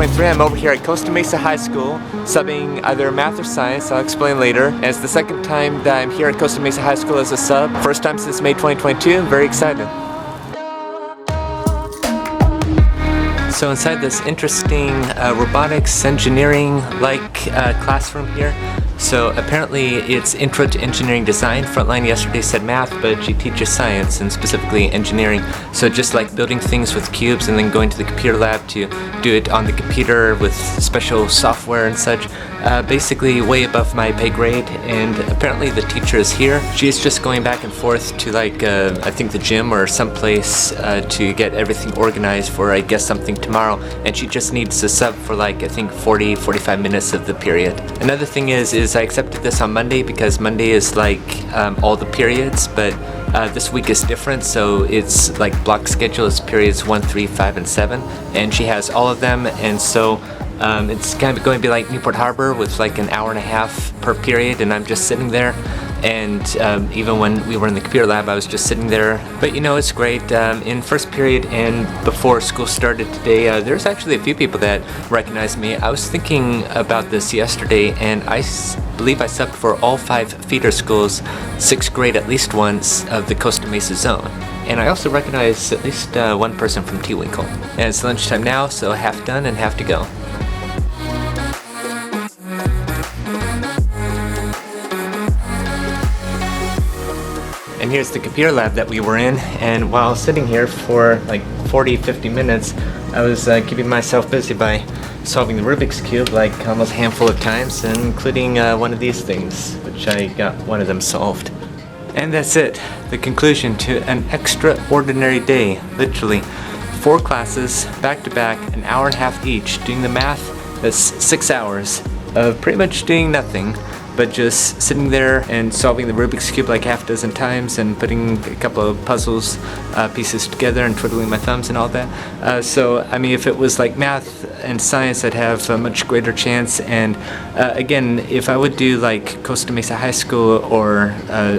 2023. I'm over here at Costa Mesa High School, subbing either math or science. I'll explain later. And it's the second time that I'm here at Costa Mesa High School as a sub. First time since May 2022. I'm very excited. So inside this interesting robotics engineering-like classroom here. So apparently it's Intro to Engineering Design. Frontline yesterday said math, but she teaches science and specifically engineering. So just like building things with cubes and then going to the computer lab to do it on the computer with special software and such. Basically way above my pay grade, and apparently the teacher is here. She's just going back and forth to like I think the gym or someplace to get everything organized for I guess something tomorrow, and she just needs to sub for like I think 40-45 minutes of the period. Another thing is I accepted this on Monday because Monday is like all the periods, but this week is different, so it's like block schedule is periods 1, 3, 5, and 7, and she has all of them, and so it's kind of going to be like Newport Harbor with like an hour and a half per period, and I'm just sitting there. And even when we were in the computer lab, I was just sitting there. But you know, it's great. In first period and before school started today, there's actually a few people that recognized me. I was thinking about this yesterday, and I believe I subbed for all 5 feeder schools, 6th grade at least once, of the Costa Mesa zone. And I also recognize at least one person from TeWinkle. And it's lunchtime now, so half done and half to go. And here's the computer lab that we were in, and while sitting here for like 40-50 minutes, I was keeping myself busy by solving the Rubik's Cube like almost a handful of times, including one of these things, which I got one of them solved. And that's it, the conclusion to an extraordinary day, literally. 4 classes, back to back, an hour and a half each, doing the math. That's 6 hours of pretty much doing nothing, but just sitting there and solving the Rubik's Cube like half a dozen times and putting a couple of puzzles pieces together and twiddling my thumbs and all that. So, I mean, if it was like math and science, I'd have a much greater chance. And again, if I would do like Costa Mesa High School or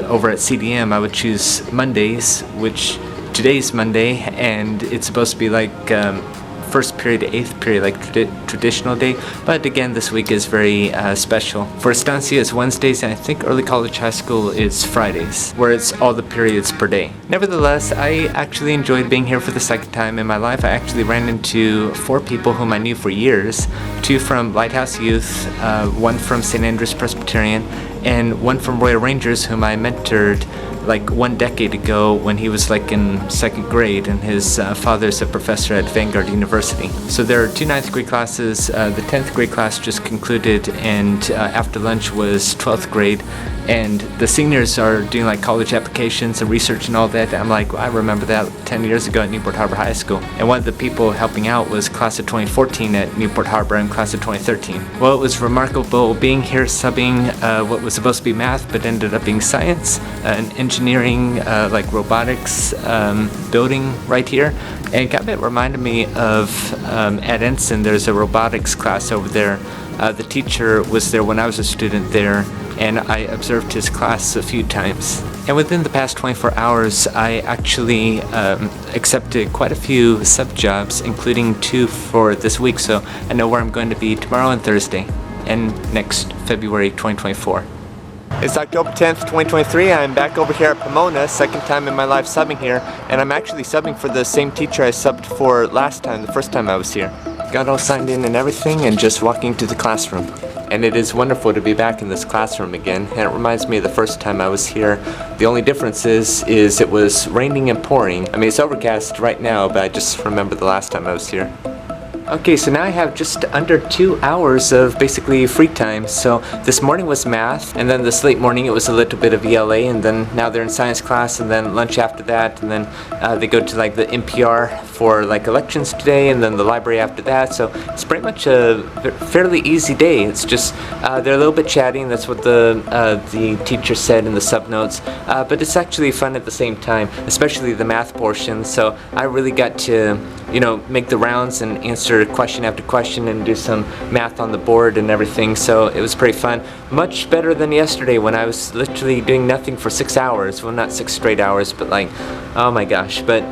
over at CDM, I would choose Mondays, which today's Monday, and it's supposed to be like first period to 8th period, like traditional day, but again this week is very special. For Estancia it's Wednesdays, and I think early college high school is Fridays, where it's all the periods per day. Nevertheless, I actually enjoyed being here for the second time in my life. I actually ran into 4 people whom I knew for years, 2 from Lighthouse Youth, 1 from St. Andrews Presbyterian, and 1 from Royal Rangers whom I mentored like 1 decade ago when he was like in 2nd grade, and his father's a professor at Vanguard University. So there are 2 9th grade classes. The 10th grade class just concluded, and after lunch was 12th grade, and the seniors are doing like college applications and research and all that. I'm like, well, I remember that 10 years ago at Newport Harbor High School. And one of the people helping out was class of 2014 at Newport Harbor and class of 2013. Well, it was remarkable being here subbing what was supposed to be math but ended up being science, and engineering, like robotics building right here. And it kind of reminded me of at Ensign, there's a robotics class over there. The teacher was there when I was a student there, and I observed his class a few times. And within the past 24 hours, I actually accepted quite a few sub jobs, including 2 for this week, so I know where I'm going to be tomorrow and Thursday, and next February 2024. It's October 10th, 2023. I'm back over here at Pomona, second time in my life subbing here, and I'm actually subbing for the same teacher I subbed for last time, the first time I was here. Got all signed in and everything, and just walking to the classroom. And it is wonderful to be back in this classroom again, and it reminds me of the first time I was here. The only difference is it was raining and pouring. I mean, it's overcast right now, but I just remember the last time I was here. Okay, so now I have just under 2 hours of basically free time. So this morning was math, and then this late morning it was a little bit of ELA, and then now they're in science class, and then lunch after that, and then they go to like the NPR for like elections today, and then the library after that. So it's pretty much a fairly easy day. It's just they're a little bit chatty, and that's what the teacher said in the sub notes. But it's actually fun at the same time, especially the math portion. So I really got to, you know, make the rounds and answer answer question after question and do some math on the board and everything, so it was pretty fun. Much better than yesterday when I was literally doing nothing for 6 hours. Well, not 6 straight hours, but like, oh my gosh. But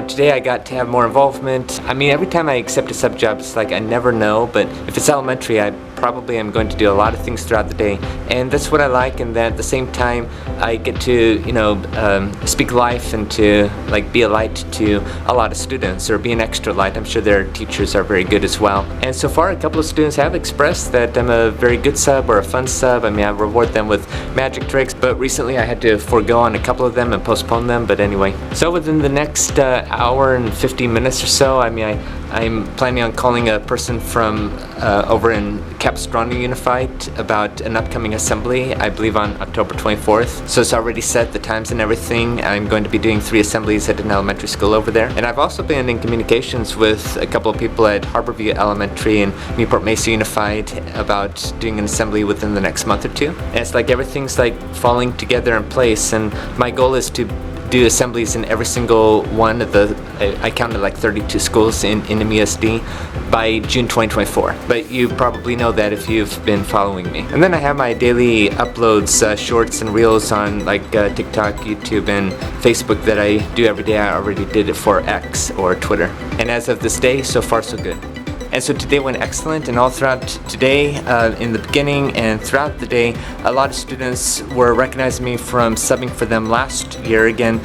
today I got to have more involvement. I mean, every time I accept a sub job, it's like I never know, but if it's elementary, I probably am going to do a lot of things throughout the day, and that's what I like. And then at the same time I get to, you know, speak life and to like be a light to a lot of students, or be an extra light. I'm sure their teachers are very good as well, and so far a couple of students have expressed that I'm a very good sub or a fun sub. I mean, I reward them with magic tricks, but recently I had to forego on a couple of them and postpone them. But anyway, so within the next hour and 15 minutes or so, I mean, I'm planning on calling a person from over in Capistrano Unified about an upcoming assembly, I believe on October 24th. So it's already set, the times and everything. I'm going to be doing 3 assemblies at an elementary school over there. And I've also been in communications with a couple of people at Harborview Elementary and Newport-Mesa Unified about doing an assembly within the next month or two. And it's like everything's like falling together in place, and my goal is to do assemblies in every single one of the, I counted like 32 schools in MESD by June 2024. But you probably know that if you've been following me. And then I have my daily uploads, shorts and reels on like TikTok, YouTube, and Facebook that I do every day. I already did it for X or Twitter. And as of this day, so far so good. And so today went excellent, and all throughout today, in the beginning and throughout the day, a lot of students were recognizing me from subbing for them last year. Again,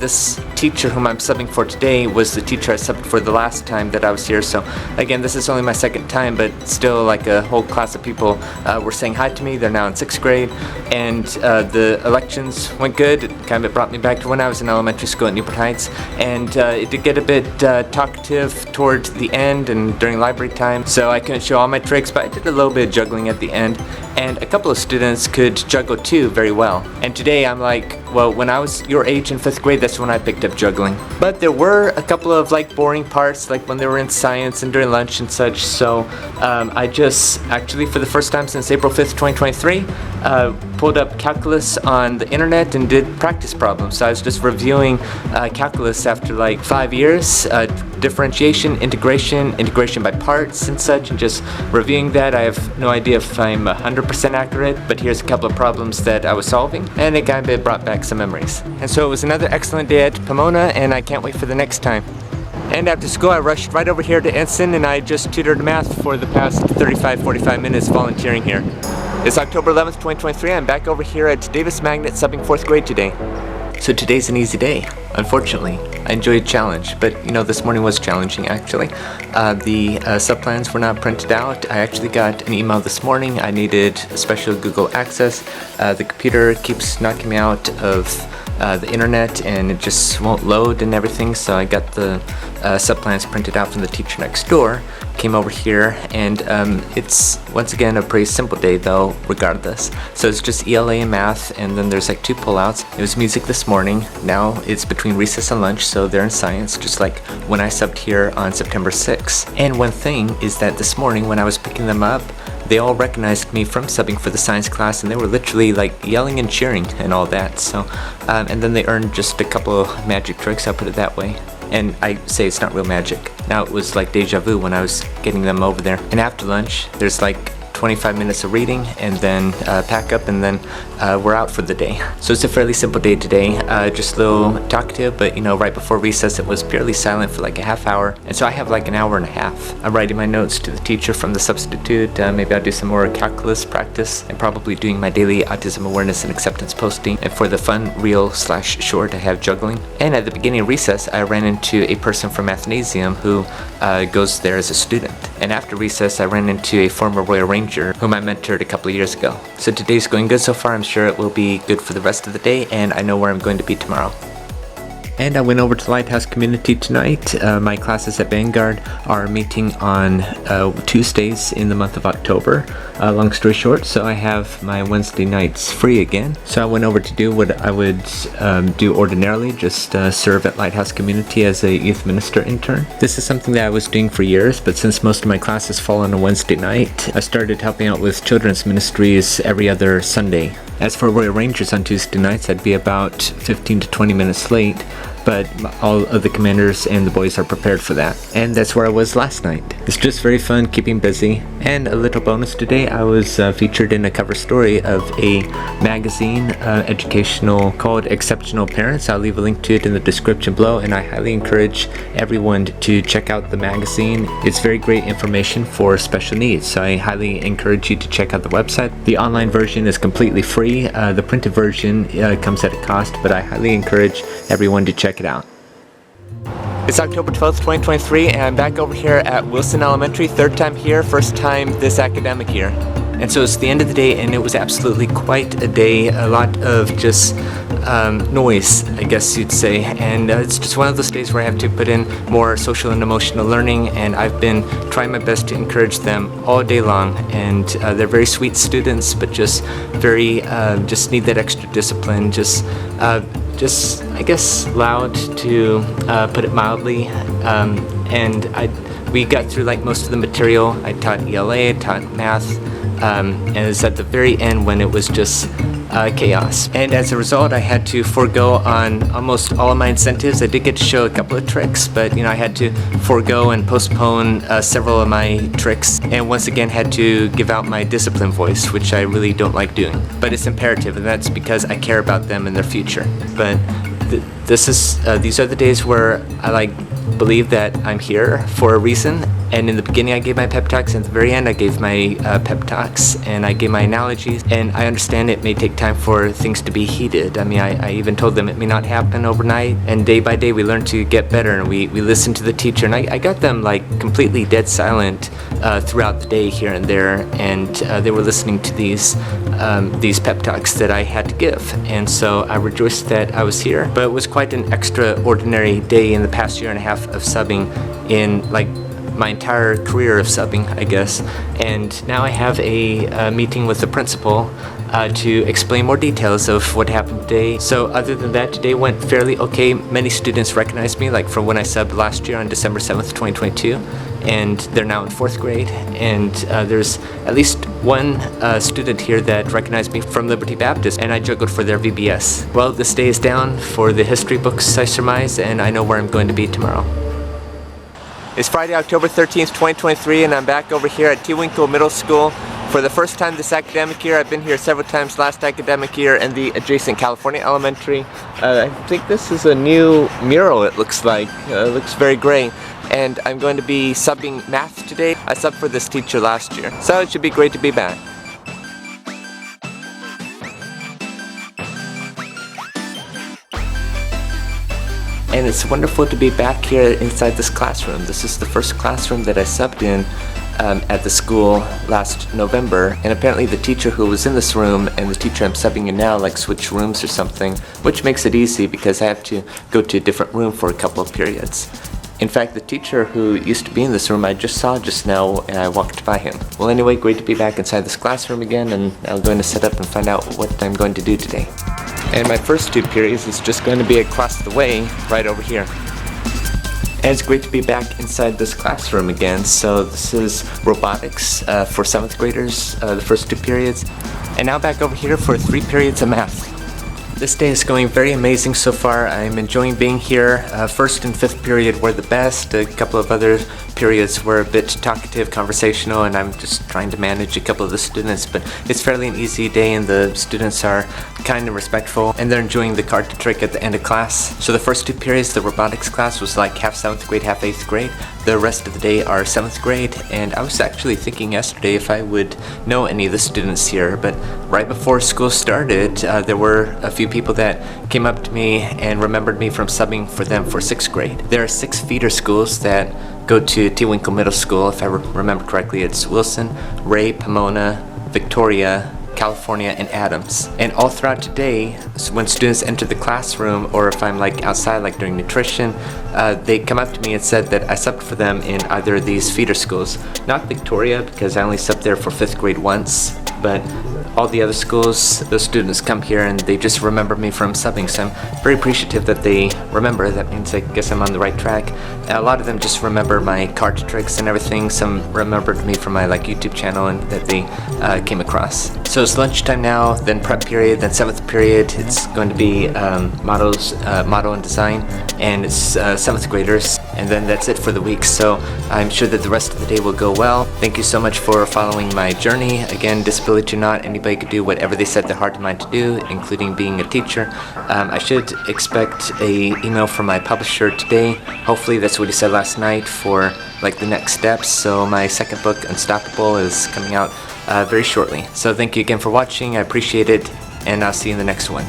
this teacher whom I'm subbing for today was the teacher I subbed for the last time that I was here. So again, this is only my second time, but still like a whole class of people were saying hi to me. They're now in 6th grade, and the elections went good. It kind of brought me back to when I was in elementary school at Newport Heights, and it did get a bit talkative toward the end and during library time, so I couldn't show all my tricks, but I did a little bit of juggling at the end, and a couple of students could juggle too very well. And today I'm like, well, when I was your age in 5th grade, that's when I picked up juggling. But there were a couple of like boring parts, like when they were in science and during lunch and such, so I just actually for the first time since April 5th, 2023, pulled up calculus on the internet and did practice problems. So I was just reviewing calculus after like 5 years, differentiation, integration by parts and such, and just reviewing that. I have no idea if I'm 100% accurate, but here's a couple of problems that I was solving, and it kind of brought back some memories. And so it was another excellent day at Pomona, and I can't wait for the next time. And after school, I rushed right over here to Ensign, and I just tutored math for the past 35-45 minutes volunteering here. It's October 11th, 2023. I'm back over here at Davis Magnet subbing 4th grade today. So today's an easy day, unfortunately. I enjoyed challenge, but you know, this morning was challenging actually. The subplans were not printed out. I actually got an email this morning. I needed special Google access. The computer keeps knocking me out of the internet, and it just won't load and everything, so I got the subplans printed out from the teacher next door, came over here, and it's once again a pretty simple day though regardless. So it's just ELA and math, and then there's like 2 pullouts. It was music this morning. Now it's between recess and lunch, so they're in science, just like when I subbed here on September 6th. And one thing is that this morning when I was picking them up, they all recognized me from subbing for the science class, and they were literally like yelling and cheering and all that. So and then they earned just a couple of magic tricks, I'll put it that way. And I say it's not real magic. Now it was like deja vu when I was getting them over there. And after lunch, there's like 25 minutes of reading, and then pack up, and then we're out for the day. So it's a fairly simple day today, just a little talkative, but you know, right before recess it was purely silent for like a half hour, and so I have like an hour and a half. I'm writing my notes to the teacher from the substitute. Maybe I'll do some more calculus practice, and probably doing my daily autism awareness and acceptance posting. And for the fun reel/short, I have juggling. And at the beginning of recess, I ran into a person from Mathnasium who goes there as a student. And after recess, I ran into a former Royal Ranger whom I mentored a couple of years ago. So today's going good so far. I'm sure it will be good for the rest of the day, and I know where I'm going to be tomorrow. And I went over to Lighthouse Community tonight. My classes at Vanguard are meeting on Tuesdays in the month of October. Long story short, so I have my Wednesday nights free again. So I went over to do what I would do ordinarily, just serve at Lighthouse Community as a youth minister intern. This is something that I was doing for years, but since most of my classes fall on a Wednesday night, I started helping out with children's ministries every other Sunday. As for Royal Rangers on Tuesday nights, I'd be about 15 to 20 minutes late. but all of the commanders and the boys are prepared for that. And that's where I was last night. It's just very fun, keeping busy. And a little bonus today, I was featured in a cover story of a magazine, educational, called Exceptional Parents. I'll leave a link to it in the description below, and I highly encourage everyone to check out the magazine. It's very great information for special needs, so I highly encourage you to check out the website. The online version is completely free. The printed version comes at a cost, but I highly encourage everyone to check it out. It's October 12th, 2023, and I'm back over here at Wilson Elementary. Third time here, first time this academic year. And so it's the end of the day, and it was absolutely quite a day. A lot of just noise, I guess you'd say. And it's just one of those days where I have to put in more social and emotional learning, and I've been trying my best to encourage them all day long. And they're very sweet students, but just very, just need that extra discipline. Just I guess loud, to put it mildly. And we got through like most of the material. I taught ELA, I taught math, and it was at the very end when it was just chaos. And as a result, I had to forego on almost all of my incentives. I did get to show a couple of tricks, but I had to forego and postpone several of my tricks, and once again had to give out my discipline voice, which I really don't like doing. But it's imperative, and that's because I care about them and their future. But these are the days where I believe that I'm here for a reason. And in the beginning I gave my pep talks, and at the very end I gave my pep talks, and I gave my analogies. And I understand it may take time for things to be heated. I mean, I even told them it may not happen overnight, and day by day we learn to get better, and we listen to the teacher. And I got them completely dead silent throughout the day here and there, and they were listening to these pep talks that I had to give. And so I rejoiced that I was here. But it was quite an extraordinary day in the past year and a half of subbing, in my entire career of subbing, I guess. And now I have a meeting with the principal to explain more details of what happened today. So other than that, today went fairly okay. Many students recognized me, from when I subbed last year on December 7th, 2022. And they're now in 4th grade. And there's at least one student here that recognized me from Liberty Baptist, and I juggled for their VBS. Well, this day is down for the history books, I surmise, and I know where I'm going to be tomorrow. It's Friday, October 13th, 2023, and I'm back over here at TeWinkle Middle School for the first time this academic year. I've been here several times last academic year, and the adjacent California Elementary. I think this is a new mural, it looks like. It looks very great. And I'm going to be subbing math today. I subbed for this teacher last year, so it should be great to be back. And it's wonderful to be back here inside this classroom. This is the first classroom that I subbed in at the school last November, and apparently the teacher who was in this room and the teacher I'm subbing in now switched rooms or something, which makes it easy because I have to go to a different room for a couple of periods. In fact, the teacher who used to be in this room I just saw just now, and I walked by him. Well, anyway, great to be back inside this classroom again, and I'm going to set up and find out what I'm going to do today. And my first 2 periods is just going to be across the way, right over here. And it's great to be back inside this classroom again. So this is robotics for 7th graders, the first 2 periods. And now back over here for 3 periods of math. This day is going very amazing so far. I'm enjoying being here. First and 5th period were the best. A couple of other periods were a bit talkative, conversational, and I'm just trying to manage a couple of the students, but it's fairly an easy day, and the students are kind and respectful, and they're enjoying the card trick at the end of class. So the first 2 periods, the robotics class was half 7th grade, half 8th grade. The rest of the day are 7th grade, and I was actually thinking yesterday if I would know any of the students here, but right before school started, there were a few people that came up to me and remembered me from subbing for them for 6th grade. There are 6 feeder schools that go to TeWinkle Middle School. If I remember correctly, it's Wilson, Ray, Pomona, Victoria, California, and Adams. And all throughout today, when students enter the classroom, or if I'm outside during nutrition, they come up to me and said that I subbed for them in either of these feeder schools. Not Victoria, because I only subbed there for 5th grade once, but all the other schools, the students come here and they just remember me from subbing, so I'm very appreciative that they remember. That means I guess I'm on the right track. A lot of them just remember my card tricks and everything. Some remembered me from my YouTube channel and that they came across. So it's lunchtime now, then prep period, then 7th period. It's going to be model and design, and it's 7th graders, and then that's it for the week. So I'm sure that the rest of the day will go well. Thank you so much for following my journey. Again, disability or not, anybody could do whatever they set their heart and mind to do, including being a teacher. I should expect a email from my publisher today. Hopefully that's what he said last night for the next steps. So my second book, Unstoppable, is coming out very shortly. So thank you again for watching. I appreciate it, and I'll see you in the next one.